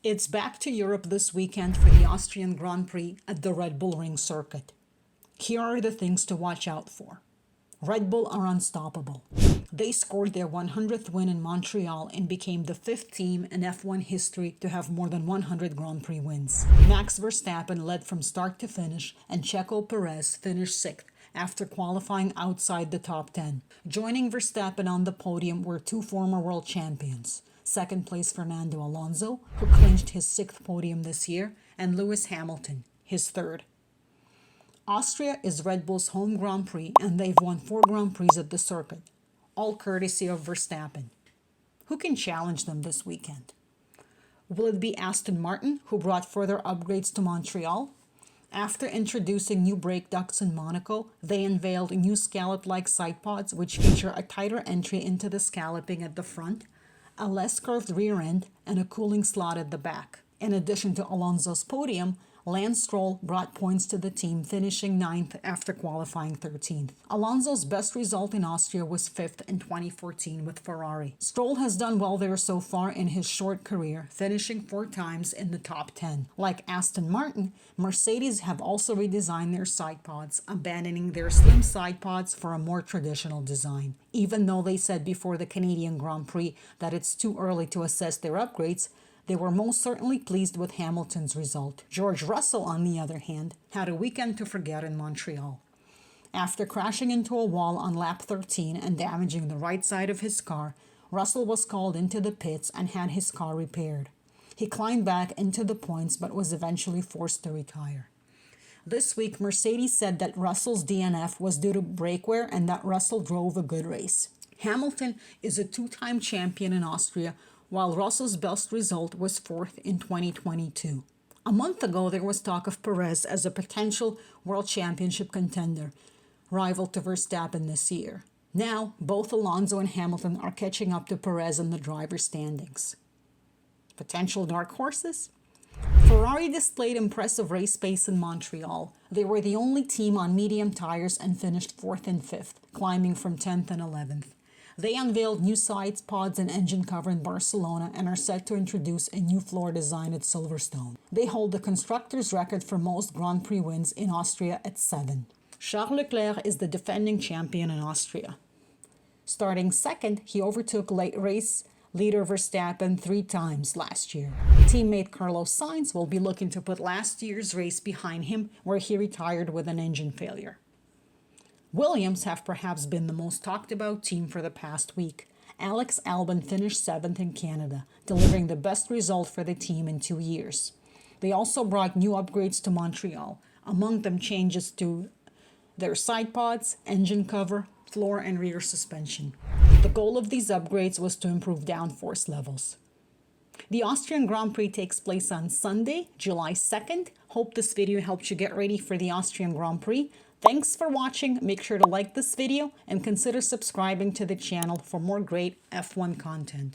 It's back to Europe this weekend for the Austrian Grand Prix at the Red Bull Ring circuit. Here are the things to watch out for. Red Bull are unstoppable. They scored their 100th win in Montreal and became the 5th team in F1 history to have more than 100 Grand Prix wins. Max Verstappen led from start to finish, and Checo Perez finished 6th after qualifying outside the top 10. Joining Verstappen on the podium were two former world champions. Second place Fernando Alonso, who clinched his 6th podium this year, and Lewis Hamilton, his 3rd. Austria is Red Bull's home Grand Prix, and they've won 4 Grand Prix at the circuit, all courtesy of Verstappen. Who can challenge them this weekend? Will it be Aston Martin, who brought further upgrades to Montreal? After introducing new brake ducts in Monaco, they unveiled new scallop-like side pods which feature a tighter entry into the scalloping at the front, a less curved rear end, and a cooling slot at the back. In addition to Alonso's podium, Lance Stroll brought points to the team, finishing 9th after qualifying 13th. Alonso's best result in Austria was 5th in 2014 with Ferrari. Stroll has done well there so far in his short career, finishing 4 times in the top 10. Like Aston Martin, Mercedes have also redesigned their side pods, abandoning their slim side pods for a more traditional design. Even though they said before the Canadian Grand Prix that it's too early to assess their upgrades, they were most certainly pleased with Hamilton's result. George Russell, on the other hand, had a weekend to forget in Montreal. After crashing into a wall on lap 13 and damaging the right side of his car, Russell was called into the pits and had his car repaired. He climbed back into the points but was eventually forced to retire. This week, Mercedes said that Russell's DNF was due to brake wear and that Russell drove a good race. Hamilton is a 2-time champion in Austria, while Russell's best result was 4th in 2022. A month ago, there was talk of Perez as a potential World Championship contender, rival to Verstappen this year. Now, both Alonso and Hamilton are catching up to Perez in the driver's standings. Potential dark horses? Ferrari displayed impressive race pace in Montreal. They were the only team on medium tires and finished 4th and 5th, climbing from 10th and 11th. They unveiled new sides, pods, and engine cover in Barcelona and are set to introduce a new floor design at Silverstone. They hold the constructors' record for most Grand Prix wins in Austria at 7. Charles Leclerc is the defending champion in Austria. Starting 2nd, he overtook race leader Verstappen 3 times last year. Teammate Carlos Sainz will be looking to put last year's race behind him, where he retired with an engine failure. Williams have perhaps been the most talked about team for the past week. Alex Albon finished 7th in Canada, delivering the best result for the team in 2 years. They also brought new upgrades to Montreal, among them changes to their side pods, engine cover, floor and rear suspension. The goal of these upgrades was to improve downforce levels. The Austrian Grand Prix takes place on Sunday, July 2nd. Hope this video helped you get ready for the Austrian Grand Prix. Thanks for watching. Make sure to like this video and consider subscribing to the channel for more great F1 content.